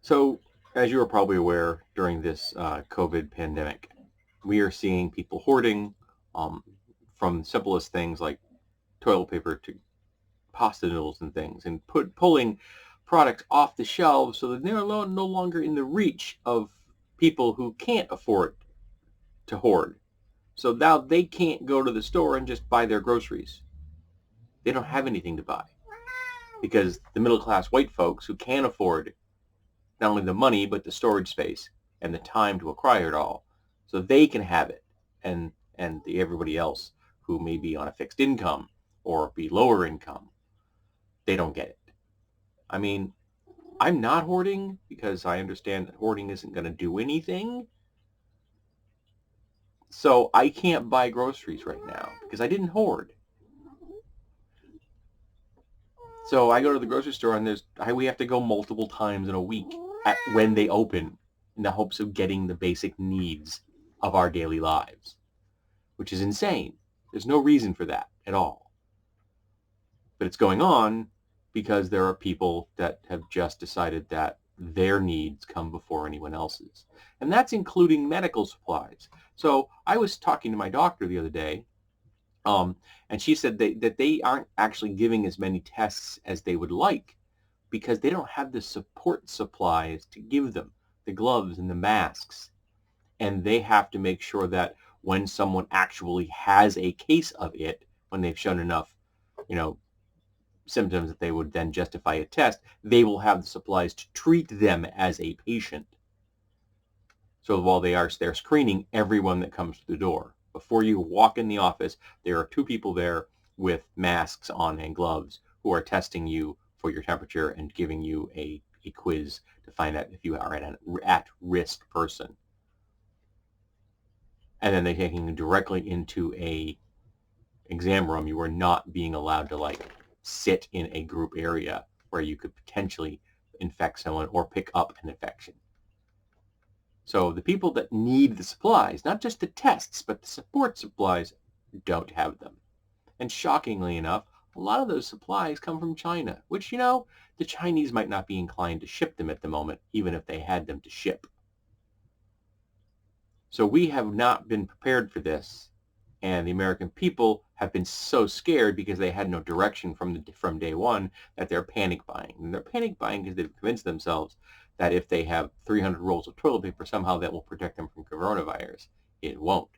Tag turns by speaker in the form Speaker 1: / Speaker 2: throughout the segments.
Speaker 1: So, as you are probably aware, during this COVID pandemic, we are seeing people hoarding um, from simplest things like toilet paper to pasta noodles and things, and pulling products off the shelves so that they're no longer in the reach of people who can't afford to hoard. So now they can't go to the store and just buy their groceries. They don't have anything to buy because the middle class white folks who can afford not only the money but the storage space and the time to acquire it all, so they can have it, and everybody else who may be on a fixed income or be lower income, they don't get it. I mean, I'm not hoarding because I understand that hoarding isn't going to do anything. So I can't buy groceries right now because I didn't hoard. So I go to the grocery store and we have to go multiple times in a week when they open in the hopes of getting the basic needs of our daily lives, which is insane. There's no reason for that at all. But it's going on because there are people that have just decided that their needs come before anyone else's. And that's including medical supplies. So I was talking to my doctor the other day, and she said that they aren't actually giving as many tests as they would like because they don't have the support supplies to give them, the gloves and the masks. And they have to make sure that when someone actually has a case of it, when they've shown enough, you know, symptoms that they would then justify a test, they will have the supplies to treat them as a patient. So while they're screening everyone that comes to the door. Before you walk in the office, there are two people there with masks on and gloves who are testing you for your temperature and giving you a quiz to find out if you are an at-risk person. And then they're taking you directly into a exam room. You are not being allowed to sit in a group area where you could potentially infect someone or pick up an infection. So the people that need the supplies, not just the tests, but the support supplies, don't have them. And shockingly enough, a lot of those supplies come from China, which, the Chinese might not be inclined to ship them at the moment, even if they had them to ship. So we have not been prepared for this. And the American people have been so scared because they had no direction from day one that they're panic buying. And they're panic buying because they've convinced themselves that if they have 300 rolls of toilet paper, somehow that will protect them from coronavirus. It won't.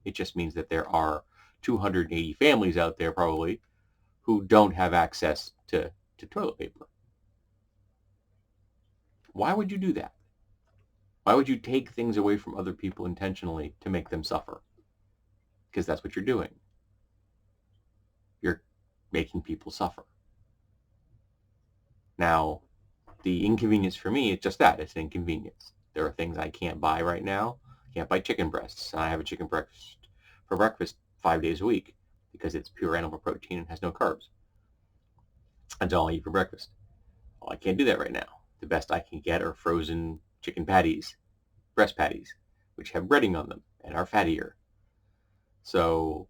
Speaker 1: It just means that there are 280 families out there probably who don't have access to toilet paper. Why would you do that? Why would you take things away from other people intentionally to make them suffer? Because that's what you're doing. You're making people suffer. Now, the inconvenience for me is just that. It's an inconvenience. There are things I can't buy right now. I can't buy chicken breasts. And I have a chicken breast for breakfast 5 days a week because it's pure animal protein and has no carbs. That's all I eat for breakfast. Well, I can't do that right now. The best I can get are frozen chicken patties, breast patties, which have breading on them and are fattier. So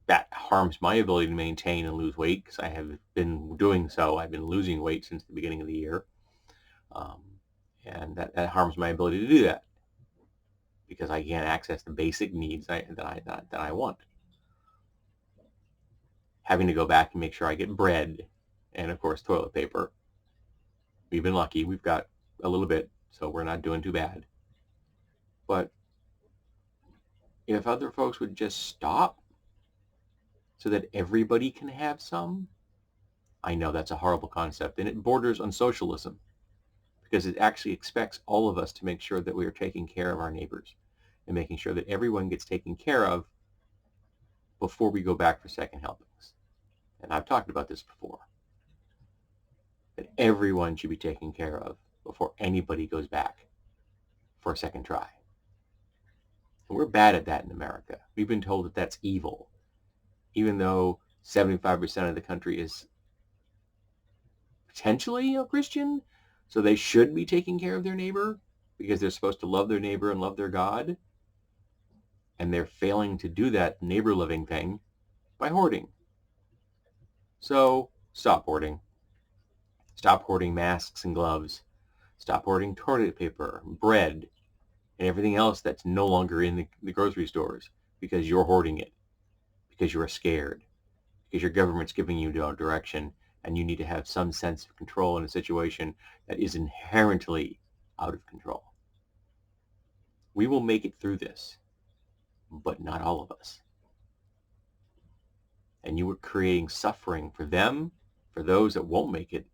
Speaker 1: that harms my ability to maintain and lose weight because I have been doing so. I've been losing weight since the beginning of the year. And that harms my ability to do that because I can't access the basic needs that I want. Having to go back and make sure I get bread and, of course, toilet paper. We've been lucky. We've got a little bit, so we're not doing too bad. But if other folks would just stop so that everybody can have some, I know that's a horrible concept, and it borders on socialism because it actually expects all of us to make sure that we are taking care of our neighbors and making sure that everyone gets taken care of before we go back for second helpings. And I've talked about this before, that everyone should be taken care of before anybody goes back for a second try. And we're bad at that in America. We've been told that that's evil, even though 75% of the country is potentially a Christian, so they should be taking care of their neighbor because they're supposed to love their neighbor and love their God. And they're failing to do that neighbor loving thing by hoarding. So stop hoarding. Stop hoarding masks and gloves. Stop hoarding toilet paper, bread, and everything else that's no longer in the grocery stores because you're hoarding it, because you're scared, because your government's giving you no direction, and you need to have some sense of control in a situation that is inherently out of control. We will make it through this, but not all of us. And you are creating suffering for them, for those that won't make it,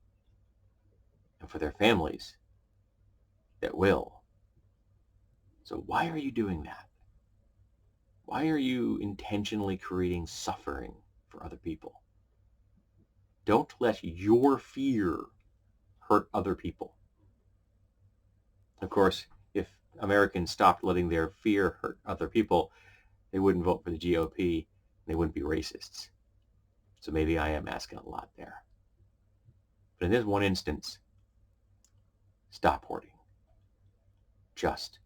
Speaker 1: and for their families that will. So why are you doing that? Why are you intentionally creating suffering for other people? Don't let your fear hurt other people. Of course, if Americans stopped letting their fear hurt other people, they wouldn't vote for the GOP. They wouldn't be racists. So maybe I am asking a lot there. But in this one instance, stop hoarding. Just